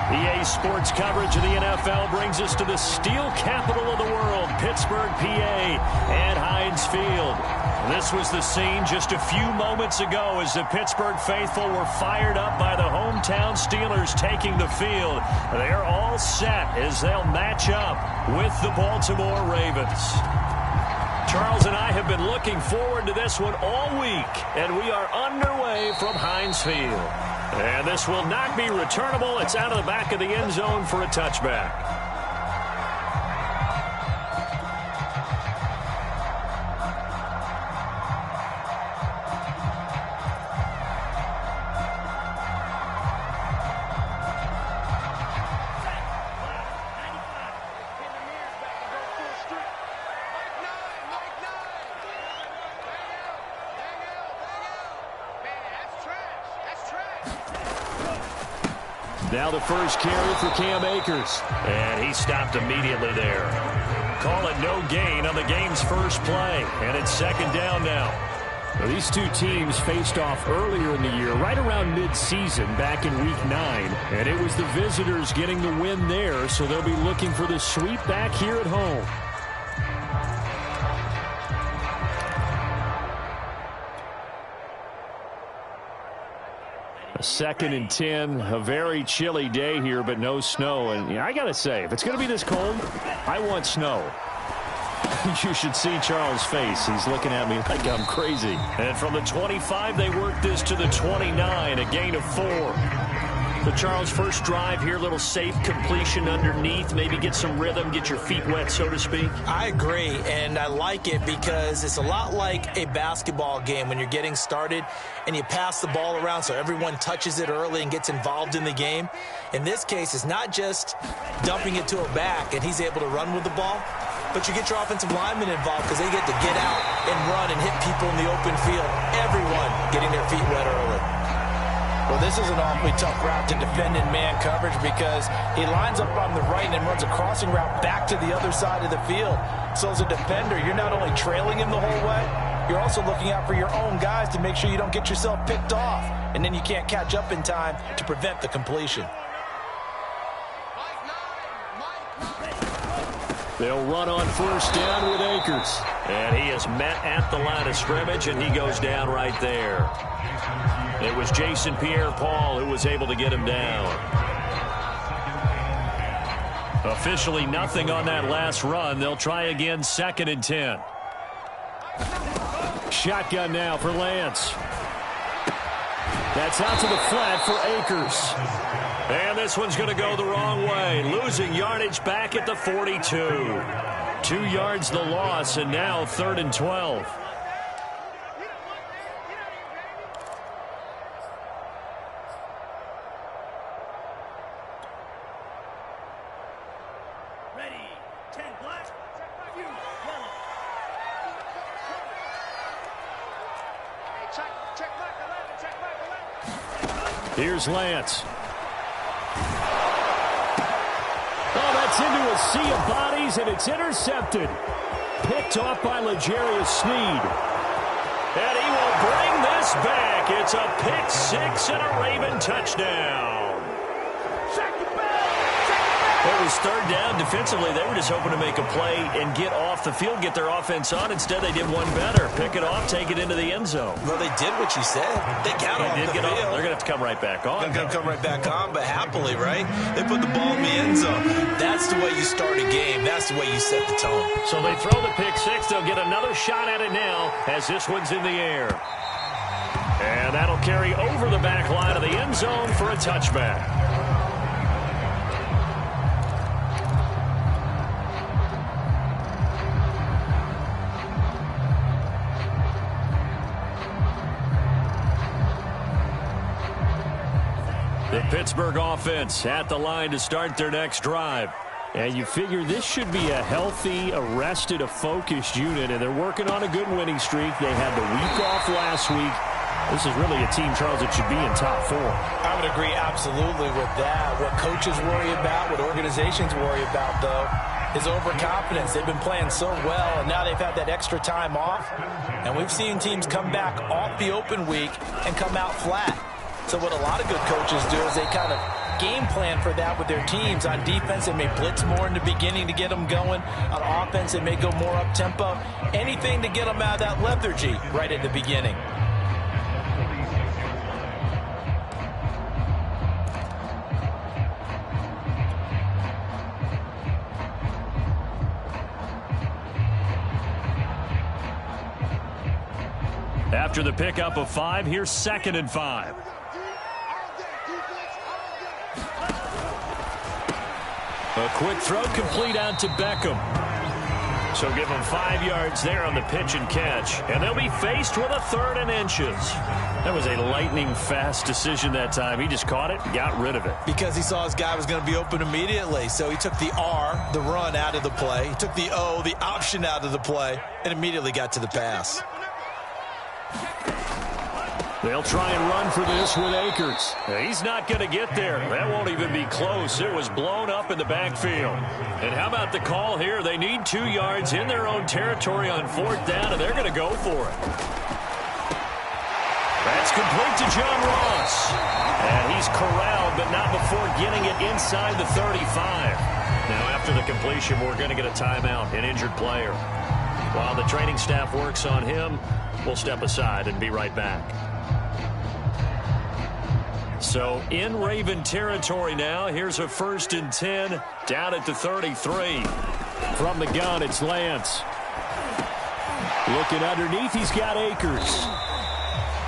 EA Sports coverage of the NFL brings us to the steel capital of the world, Pittsburgh, PA, and Heinz Field. This was the scene just a few moments ago as the Pittsburgh faithful were fired up by the hometown Steelers taking the field. They're all set as they'll match up with the Baltimore Ravens. Charles and I have been looking forward to this one all week, and we are underway from Heinz Field. And this will not be returnable. It's out of the back of the end zone for a touchback. Now the first carry for Cam Akers. And he stopped immediately there. Call it no gain on the game's first play. And it's second down now. Well, these two teams faced off earlier in the year, right around mid-season, back in Week 9. And it was the visitors getting the win there, so they'll be looking for the sweep back here at home. A 2nd and 10, a very chilly day here, but no snow. And I got to say, if it's going to be this cold, I want snow. You should see Charles' face. He's looking at me like I'm crazy. And from the 25, they work this to the 29, a gain of 4. So, Charles, first drive here, little safe completion underneath, maybe get some rhythm, get your feet wet, so to speak. I agree, and I like it because it's a lot like a basketball game when you're getting started and you pass the ball around so everyone touches it early and gets involved in the game. In this case, it's not just dumping it to a back and he's able to run with the ball, but you get your offensive linemen involved because they get to get out and run and hit people in the open field. Everyone getting their feet wet early. Well, this is an awfully tough route to defend in man coverage because he lines up on the right and then runs a crossing route back to the other side of the field. So as a defender, you're not only trailing him the whole way, you're also looking out for your own guys to make sure you don't get yourself picked off. And then you can't catch up in time to prevent the completion. They'll run on first down with Akers. And he is met at the line of scrimmage, and he goes down right there. It was Jason Pierre-Paul who was able to get him down. Officially nothing on that last run. They'll try again, 2nd and 10. Shotgun now for Lance. That's out to the flat for Akers. And this one's going to go the wrong way. Losing yardage back at the 42. 2 yards the loss, and now 3rd and 12. Here's Lance. Oh, that's into a sea of bodies, and it's intercepted. Picked off by L'Jarius Sneed. And he will bring this back. It's a pick 6 and a Raven touchdown. It was 3rd down. Defensively, they were just hoping to make a play and get off the field, get their offense on. Instead, they did one better. Pick it off, take it into the end zone. Well, they did what you said. They got off the field. They're going to have to come right back on. They're going to come right back on, but happily, right? They put the ball in the end zone. That's the way you start a game. That's the way you set the tone. So they throw the pick 6. They'll get another shot at it now as this one's in the air. And that'll carry over the back line of the end zone for a touchback. The Pittsburgh offense at the line to start their next drive. And you figure this should be a healthy, a rested, a focused unit, and they're working on a good winning streak. They had the week off last week. This is really a team, Charles, that should be in top 4. I would agree absolutely with that. What coaches worry about, what organizations worry about, though, is overconfidence. They've been playing so well, and now they've had that extra time off. And we've seen teams come back off the open week and come out flat. So what a lot of good coaches do is they kind of game plan for that with their teams. On defense, they may blitz more in the beginning to get them going. On offense, they may go more up-tempo. Anything to get them out of that lethargy right at the beginning. After the pickup of 5, here's 2nd and 5. A quick throw complete out to Beckham. So give them 5 yards there on the pitch and catch. And they'll be faced with a 3rd and inches. That was a lightning-fast decision that time. He just caught it and got rid of it. Because he saw his guy was going to be open immediately. So he took the R, the run, out of the play. He took the O, the option, out of the play, and immediately got to the pass. They'll try and run for this with Akers. He's not going to get there. That won't even be close. It was blown up in the backfield. And how about the call here? They need 2 yards in their own territory on 4th down, and they're going to go for it. That's complete to John Ross. And he's corralled, but not before getting it inside the 35. Now, after the completion, we're going to get a timeout, an injured player. While the training staff works on him, we'll step aside and be right back. So in Raven territory now. Here's a 1st and 10 down at the 33. From the gun, it's Lance. Looking underneath, he's got Akers.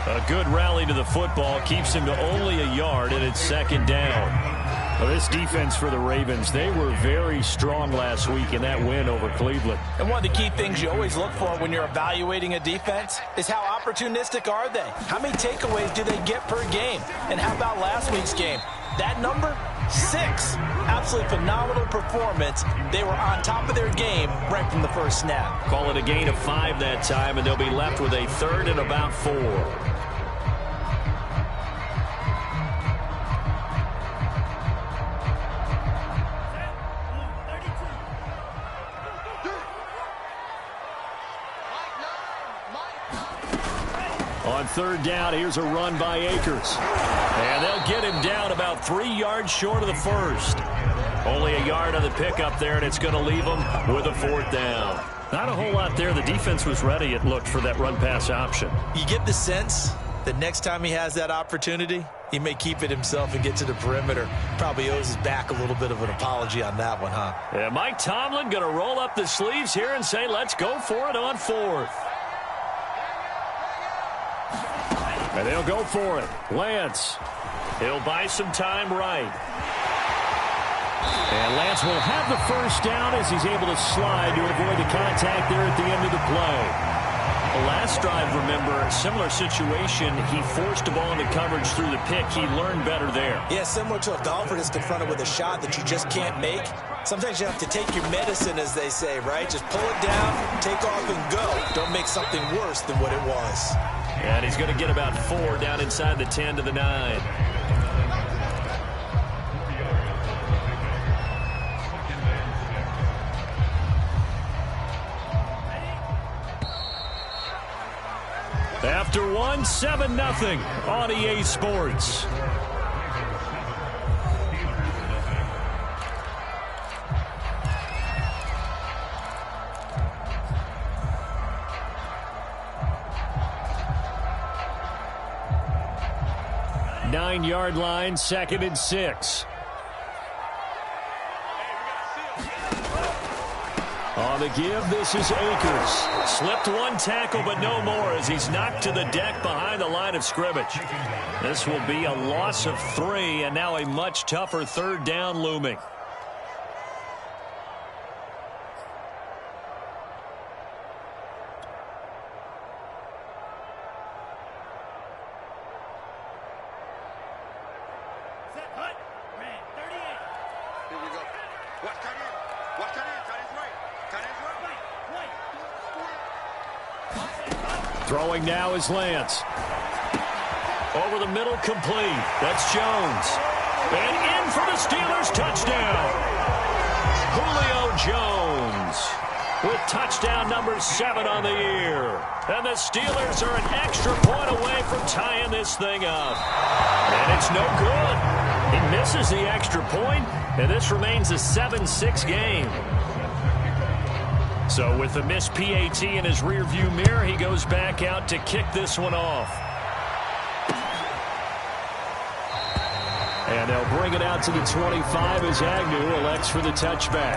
A good rally to the football keeps him to only a yard, and it's 2nd down. Well, this defense for the Ravens, they were very strong last week in that win over Cleveland. And one of the key things you always look for when you're evaluating a defense is how opportunistic are they? How many takeaways do they get per game? And how about last week's game? That number? 6. Absolutely phenomenal performance. They were on top of their game right from the first snap. Call it a gain of 5 that time, and they'll be left with a 3rd and about 4. On 3rd down, here's a run by Akers. And they'll get him down about 3 yards short of the 1st. Only a yard on the pickup there, and it's going to leave them with a 4th down. Not a whole lot there. The defense was ready, it looked, for that run-pass option. You get the sense that next time he has that opportunity, he may keep it himself and get to the perimeter. Probably owes his back a little bit of an apology on that one, huh? Yeah, Mike Tomlin going to roll up the sleeves here and say, let's go for it on 4th. And they'll go for it. Lance. He'll buy some time right. And Lance will have the 1st down as he's able to slide to avoid the contact there at the end of the play. The last drive, remember, similar situation. He forced the ball into coverage through the pick. He learned better there. Yeah, similar to a golfer that's confronted with a shot that you just can't make. Sometimes you have to take your medicine, as they say, right? Just pull it down, take off, and go. Don't make something worse than what it was. And he's going to get about 4 down inside the 10 to the 9. After 1, 7-0 on EA Sports. Nine-yard line, 2nd and 6. On the give, this is Akers. Slipped 1 tackle, but no more as he's knocked to the deck behind the line of scrimmage. This will be a loss of 3, and now a much tougher 3rd down looming. Throwing now is Lance. Over the middle, complete. That's Jones. And in for the Steelers, touchdown. Julio Jones with touchdown number 7 on the year. And the Steelers are an extra point away from tying this thing up. And it's no good. He misses the extra point, and this remains a 7-6 game. So with the missed PAT in his rearview mirror, he goes back out to kick this one off. And they'll bring it out to the 25 as Agnew elects for the touchback.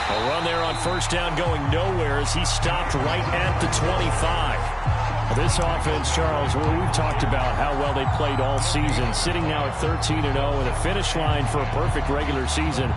A run there on first down going nowhere as he stopped right at the 25. This offense, Charles, we've talked about how well they played all season, sitting now at 13-0 and a finish line for a perfect regular season.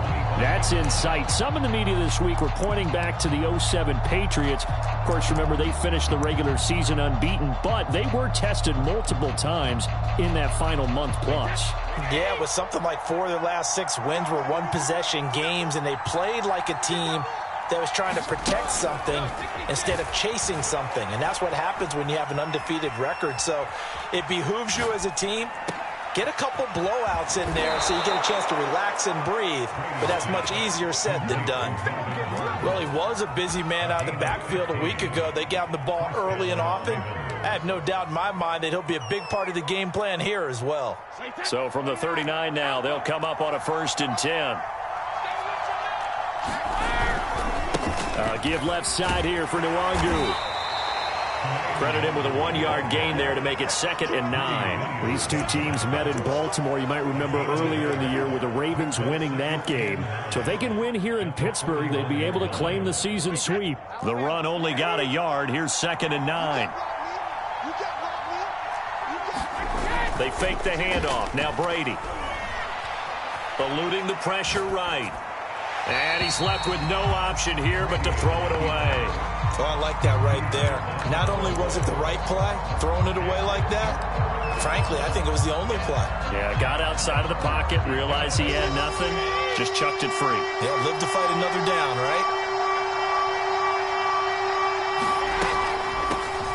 That's in sight. Some in the media this week were pointing back to the 07 Patriots. Of course, remember, they finished the regular season unbeaten, but they were tested multiple times in that final month plus. Yeah, with something like 4 of their last 6 wins were one-possession games, and they played like a team that was trying to protect something instead of chasing something. And that's what happens when you have an undefeated record. So it behooves you as a team, get a couple blowouts in there so you get a chance to relax and breathe. But that's much easier said than done. Well, he was a busy man out of the backfield a week ago. They got him the ball early and often. I have no doubt in my mind that he'll be a big part of the game plan here as well. So from the 39 now, they'll come up on a 1st and 10. Give left side here for Nwangu. Credit him with a 1-yard gain there to make it 2nd and 9. These two teams met in Baltimore, you might remember, earlier in the year with the Ravens winning that game. So if they can win here in Pittsburgh, they'd be able to claim the season sweep. The run only got a yard. Here's 2nd and 9. They fake the handoff. Now Brady. Eluding the pressure right. And he's left with no option here but to throw it away. Oh, I like that right there. Not only was it the right play, throwing it away like that, frankly, I think it was the only play. Yeah, got outside of the pocket, realized he had nothing, just chucked it free. Yeah, live to fight another down, right?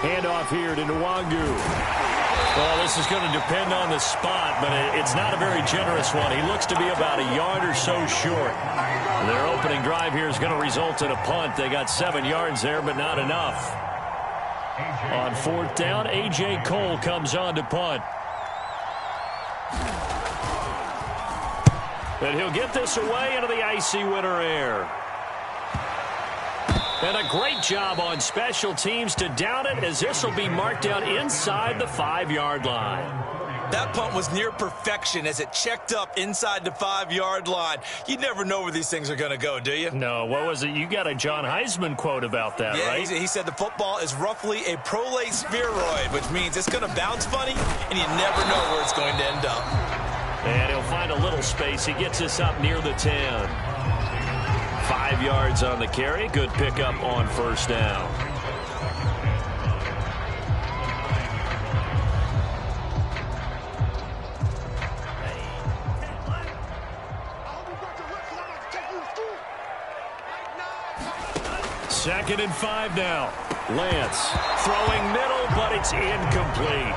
Handoff here to Nwangu. Well, this is going to depend on the spot, but it's not a very generous one. He looks to be about a yard or so short. Their opening drive here is going to result in a punt. They got 7 yards there, but not enough. On 4th down, A.J. Cole comes on to punt. And he'll get this away into the icy winter air. And a great job on special teams to down it, as this will be marked down inside the 5-yard line. That punt was near perfection as it checked up inside the 5-yard line. You never know where these things are going to go, do you? No, what was it? You got a John Heisman quote about that, right? He said the football is roughly a prolate spheroid, which means it's going to bounce funny, and you never know where it's going to end up. And he'll find a little space. He gets us up near the 10. 5 yards on the carry. Good pickup on 1st down. Second and 5 now. Lance throwing middle, but it's incomplete.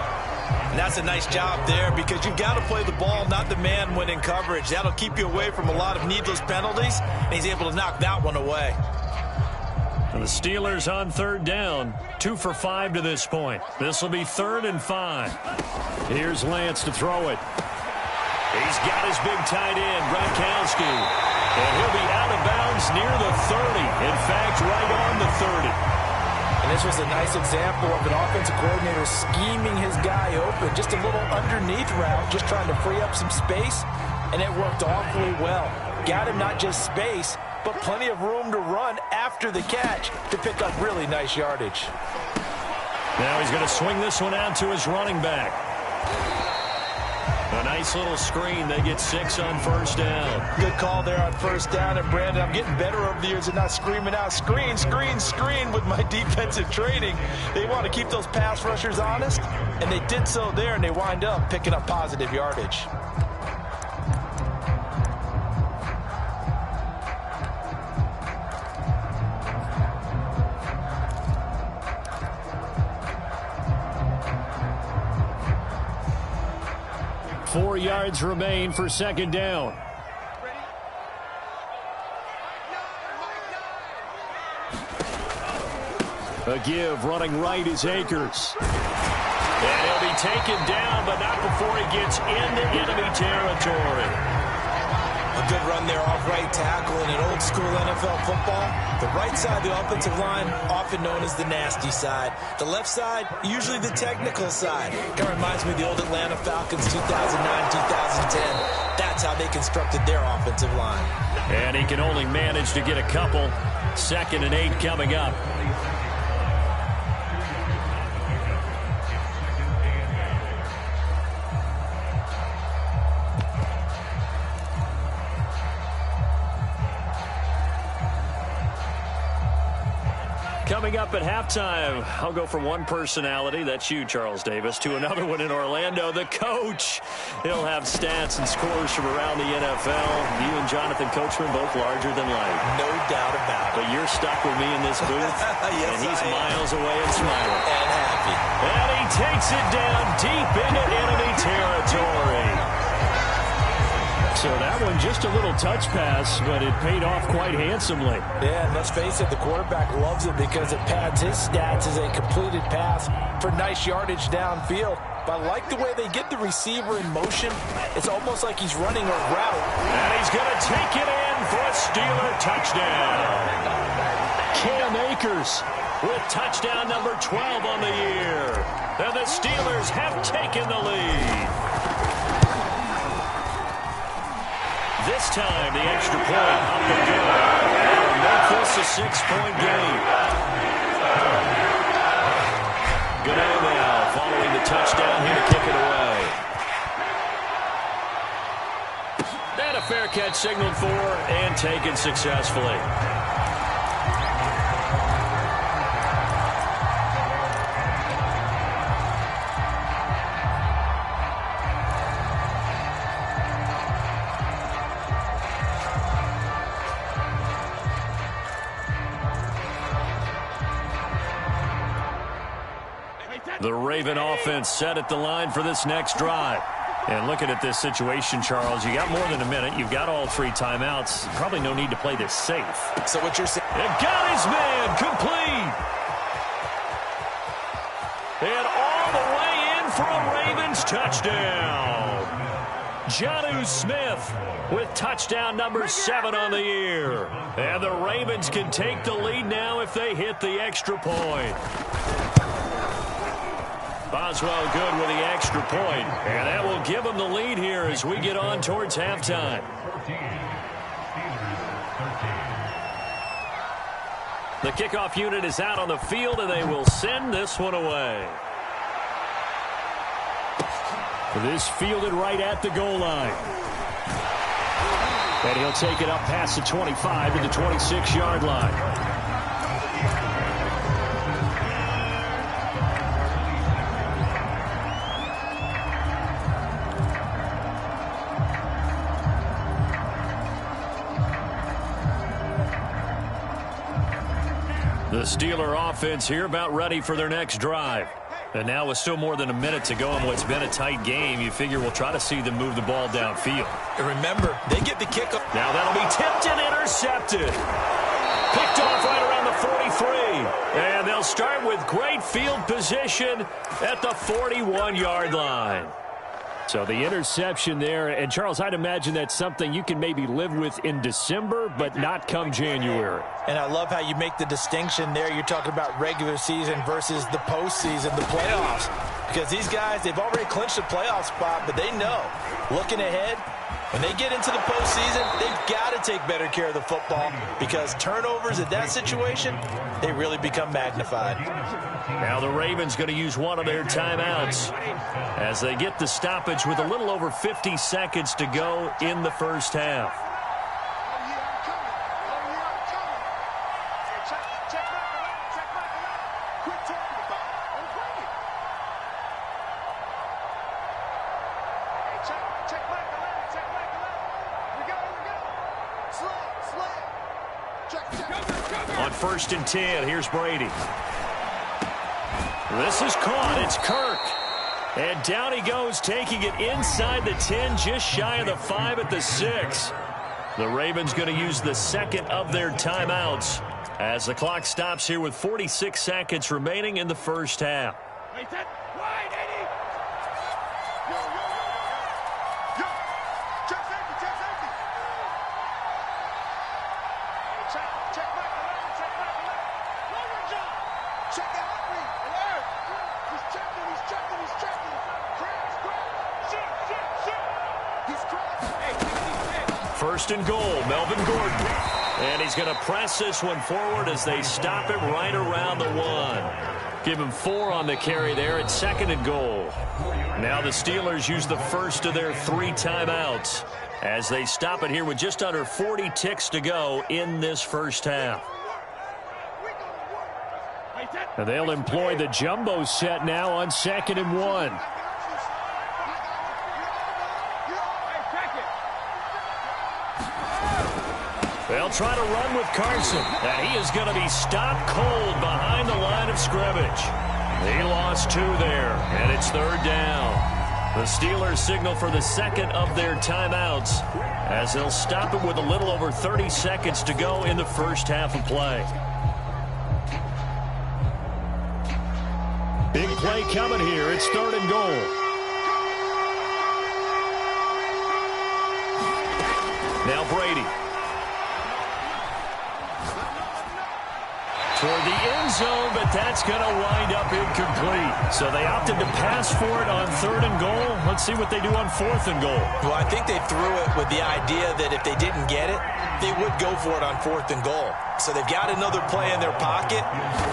And that's a nice job there because you've got to play the ball, not the man when in coverage. That'll keep you away from a lot of needless penalties, and he's able to knock that one away. And the Steelers on 3rd down, 2 for 5 to this point. This will be 3rd and 5. Here's Lance to throw it. He's got his big tight end, Gronkowski. And he'll be out of bounds near the 30. In fact, right on the 30. And this was a nice example of an offensive coordinator scheming his guy open. Just a little underneath route, just trying to free up some space, and it worked awfully well. Got him not just space, but plenty of room to run after the catch to pick up really nice yardage. Now he's going to swing this one out to his running back. A nice little screen. They get 6 on 1st down. Good call there on 1st down. And, Brandon, I'm getting better over the years and not screaming out, screen, screen, screen with my defensive training. They want to keep those pass rushers honest, and they did so there, and they wind up picking up positive yardage. 4 yards remain for second down. A give running right is Akers. And he'll be taken down, but not before he gets into enemy territory. A good run there off right tackle in an old-school NFL football. The right side of the offensive line, often known as the nasty side. The left side, usually the technical side. Kind of reminds me of the old Atlanta Falcons 2009-2010. That's how they constructed their offensive line. And he can only manage to get a couple. 2nd and 8 coming up. Coming up at halftime, I'll go from one personality, that's you, Charles Davis, to another one in Orlando, the coach. He'll have stats and scores from around the NFL. You and Jonathan Coachman both larger than life. No doubt about it. But you're stuck with me in this booth, yes, and he's miles away and smiling. And happy. And he takes it down deep into enemy territory. So that one just a little touch pass, but it paid off quite handsomely. Yeah, and let's face it, the quarterback loves it because it pads his stats as a completed pass for nice yardage downfield. But I like the way they get the receiver in motion. It's almost like he's running a route. And he's going to take it in for a Steeler touchdown. Cam Akers with touchdown number 12 on the year. And the Steelers have taken the lead. This time, the extra point up and good. That'll make this a 6-point game. Gano now following the touchdown here to kick it away. And a fair catch signaled for and taken successfully. The Raven offense set at the line for this next drive. And looking at this situation, Charles, you got more than a minute. You've got all 3 timeouts. Probably no need to play this safe. So what you're saying? And got his man complete. And all the way in for a Ravens touchdown. Jonnu Smith with touchdown number 7 on the year. And the Ravens can take the lead now if they hit the extra point. Boswell good with the extra point, and that will give them the lead here as we get on towards halftime. The kickoff unit is out on the field, and they will send this one away. This fielded right at the goal line. And he'll take it up past the 25 to the 26-yard line. The Steeler offense here about ready for their next drive. And now with still more than a minute to go in what's been a tight game, you figure we'll try to see them move the ball downfield. And remember, they get the kickoff. Now that'll be tipped and intercepted. Picked off right around the 43. And they'll start with great field position at the 41-yard line. So the interception there, and Charles, I'd imagine that's something you can maybe live with in December, but not come January. And I love how you make the distinction there. You're talking about regular season versus the postseason, the playoffs. Because these guys, they've already clinched a playoff spot, but they know, looking ahead, when they get into the postseason, they've got to take better care of the football because turnovers in that situation, they really become magnified. Now the Ravens going to use one of their timeouts as they get the stoppage with a little over 50 seconds to go in the first half. On 1st and 10, here's Brady. This is caught. It's Kirk. And down he goes, taking it inside the 10, just shy of the 5 at the 6. The Ravens going to use the second of their timeouts as the clock stops here with 46 seconds remaining in the first half. First and goal, Melvin Gordon. And he's going to press this one forward as they stop him right around the 1. Give him 4 on the carry there at second and goal. Now the Steelers use the first of their 3 timeouts as they stop it here with just under 40 ticks to go in this first half. And they'll employ the jumbo set now on second and 1. They'll try to run with Carson, and he is going to be stopped cold behind the line of scrimmage. He lost 2 there, and it's third down. The Steelers signal for the second of their timeouts as they'll stop it with a little over 30 seconds to go in the first half of play. Big play coming here. It's third and goal. Now Brady. Toward the end zone, but that's going to wind up incomplete. So they opted to pass for it on third and goal. Let's see what they do on fourth and goal. Well, I think they threw it with the idea that if they didn't get it, they would go for it on fourth and goal. So they've got another play in their pocket.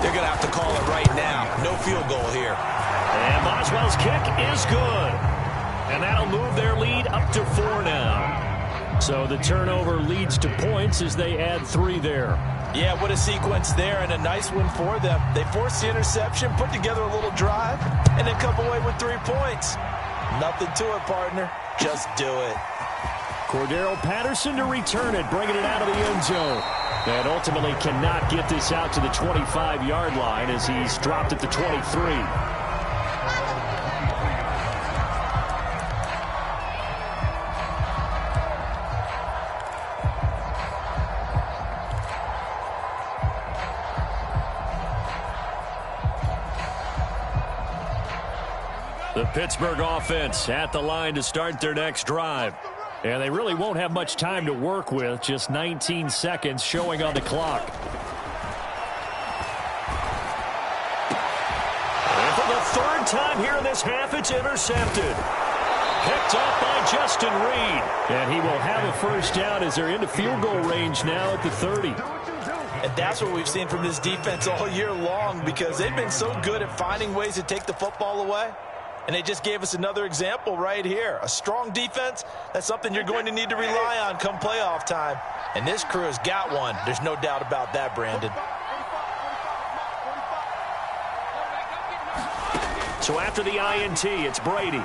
They're going to have to call it right now. No field goal here. And Boswell's kick is good. And that'll move their lead up to 4 now. So the turnover leads to points as they add 3 there. Yeah, what a sequence there, and a nice one for them. They forced the interception, put together a little drive, and then come away with 3 points. Nothing to it, partner. Just do it. Cordero Patterson to return it, bringing it out of the end zone. And ultimately cannot get this out to the 25-yard line as he's dropped at the 23. The Pittsburgh offense at the line to start their next drive. And they really won't have much time to work with, just 19 seconds showing on the clock. And for the third time here in this half, it's intercepted. Picked off by Justin Reed. And he will have a first down as they're into field goal range now at the 30. And that's what we've seen from this defense all year long, because they've been so good at finding ways to take the football away. And they just gave us another example right here. A strong defense, that's something you're going to need to rely on come playoff time. And this crew has got one. There's no doubt about that, Brandon. So after the INT, it's Brady.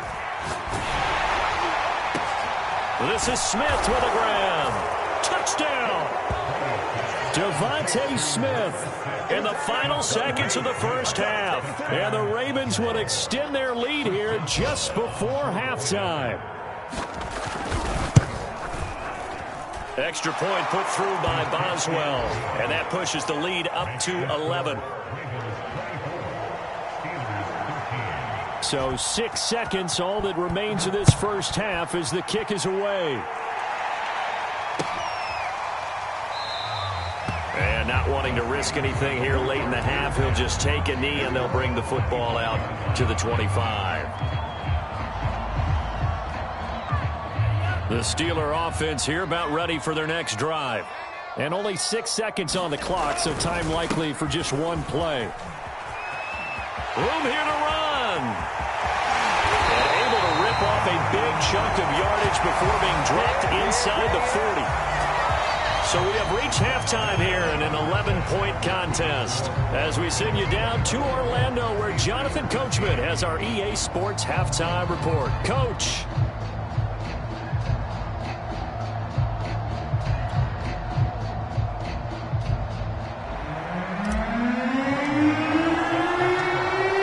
This is Smith with a grab. Touchdown! Devontae Smith in the final seconds of the first half. And the Ravens would extend their lead here just before halftime. Extra point put through by Boswell. And that pushes the lead up to 11. So 6 seconds, all that remains of this first half as the kick is away. And not wanting to risk anything here late in the half, he'll just take a knee and they'll bring the football out to the 25. The Steeler offense here about ready for their next drive. And only 6 seconds on the clock, so time likely for just one play. Room here to run. And able to rip off a big chunk of yardage before being dropped inside the 40. So we have reached halftime here in an 11-point contest as we send you down to Orlando where Jonathan Coachman has our EA Sports halftime report. Coach.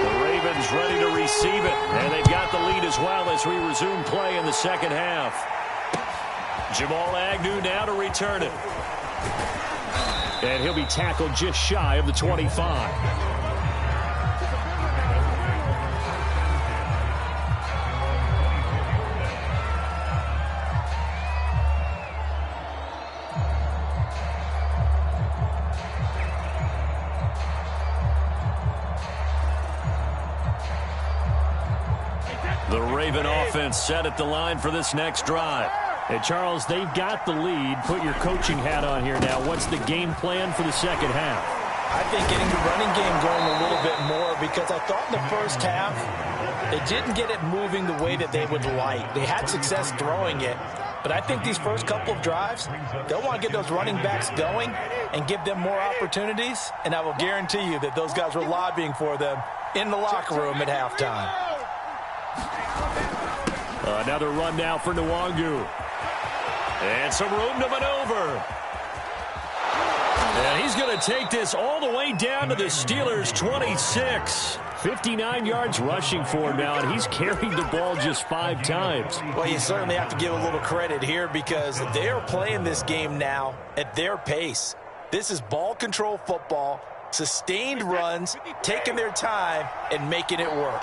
The Ravens ready to receive it, and they've got one play in the second half. Jamal Agnew now to return it. And he'll be tackled just shy of the 25. The Raven offense set at the line for this next drive. Hey, Charles, they've got the lead. Put your coaching hat on here now. What's the game plan for the second half? I think getting the running game going a little bit more, because I thought in the first half they didn't get it moving the way that they would like. They had success throwing it, but I think these first couple of drives, they'll want to get those running backs going and give them more opportunities, and I will guarantee you that those guys were lobbying for them in the locker room at halftime. Another run now for Nwangu. And some room to maneuver. And he's going to take this all the way down to the Steelers' 26. 59 yards rushing for him now, and he's carried the ball just 5 times. Well, you certainly have to give a little credit here, because they're playing this game now at their pace. This is ball control football, sustained runs, taking their time, and making it work.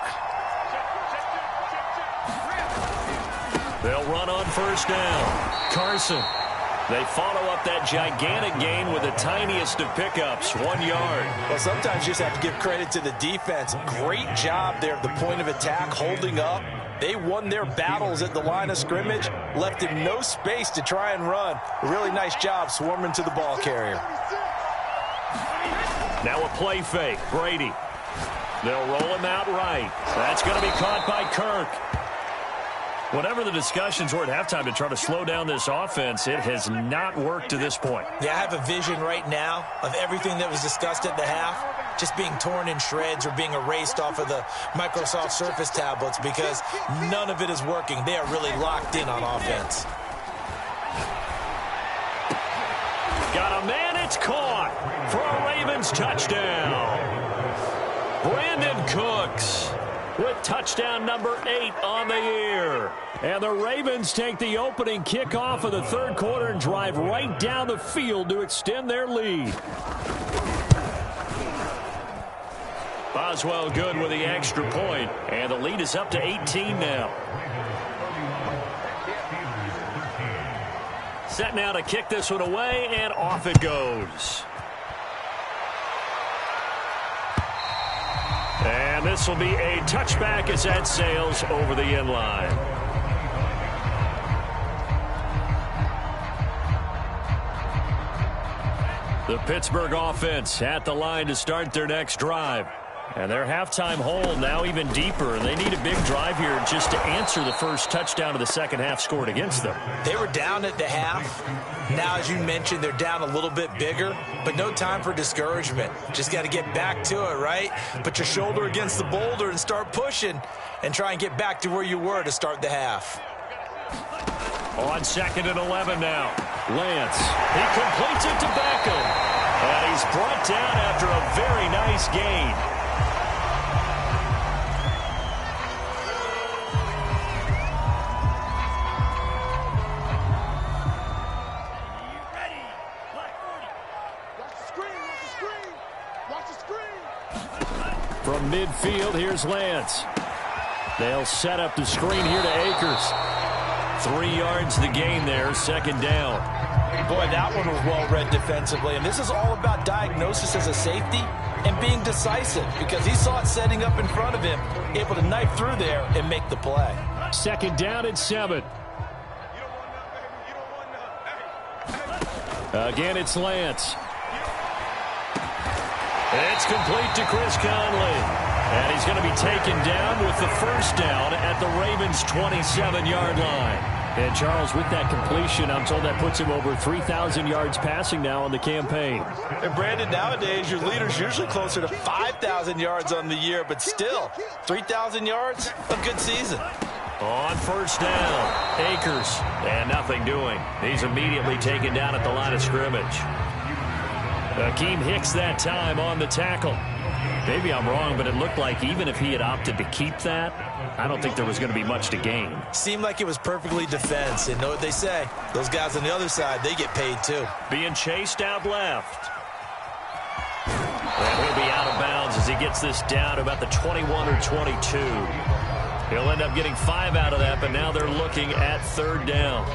They'll run on first down. Carson. They follow up that gigantic gain with the tiniest of pickups, 1 yard. Well, sometimes you just have to give credit to the defense. Great job there at the point of attack, holding up. They won their battles at the line of scrimmage, left him no space to try and run. A really nice job swarming to the ball carrier. Now a play fake. Brady. They'll roll him out right. That's going to be caught by Kirk. Whatever the discussions were at halftime to try to slow down this offense, it has not worked to this point. Yeah, I have a vision right now of everything that was discussed at the half just being torn in shreds or being erased off of the Microsoft Surface tablets, because none of it is working. They are really locked in on offense. Got a man, it's caught for a Ravens touchdown. Brandon Cooks with touchdown number 8 on the year. And the Ravens take the opening kickoff of the third quarter and drive right down the field to extend their lead. Boswell good with the extra point, and the lead is up to 18 now. Set now to kick this one away, and off it goes. And this will be a touchback as that sails over the end line. The Pittsburgh offense at the line to start their next drive. And their halftime hole now even deeper. They need a big drive here just to answer the first touchdown of the second half scored against them. They were down at the half. Now, as you mentioned, they're down a little bit bigger, but no time for discouragement. Just got to get back to it, right? Put your shoulder against the boulder and start pushing and try and get back to where you were to start the half. On 2nd and 11 now. Lance. He completes it to Beckham. And he's brought down after a very nice gain. From midfield, here's Lance. They'll set up the screen here to Akers. 3 yards the gain there, second down. Boy, that one was well read defensively. And this is all about diagnosis as a safety and being decisive, because he saw it setting up in front of him, able to knife through there and make the play. Second down and 7. Again, it's Lance. It's complete to Chris Conley. And he's going to be taken down with the first down at the Ravens' 27-yard line. And Charles, with that completion, I'm told that puts him over 3,000 yards passing now on the campaign. And Brandon, nowadays your leader's usually closer to 5,000 yards on the year, but still, 3,000 yards, a good season. On first down, Akers, and nothing doing. He's immediately taken down at the line of scrimmage. Akeem Hicks that time on the tackle. Maybe I'm wrong, but it looked like even if he had opted to keep that, I don't think there was going to be much to gain. Seemed like it was perfectly defense. And know what they say, those guys on the other side, they get paid too. Being chased out left. And he'll be out of bounds as he gets this down to about the 21 or 22. He'll end up getting 5 out of that, but now they're looking at 3rd down.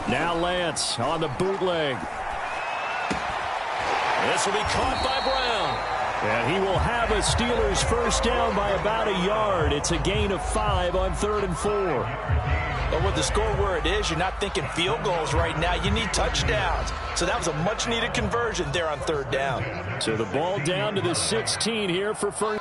Now Lance on the bootleg. This will be caught by Brown. And he will have a Steelers first down by about a yard. It's a gain of 5 on 3rd and 4. But with the score where it is, you're not thinking field goals right now. You need touchdowns. So that was a much-needed conversion there on 3rd down. So the ball down to the 16 here for first.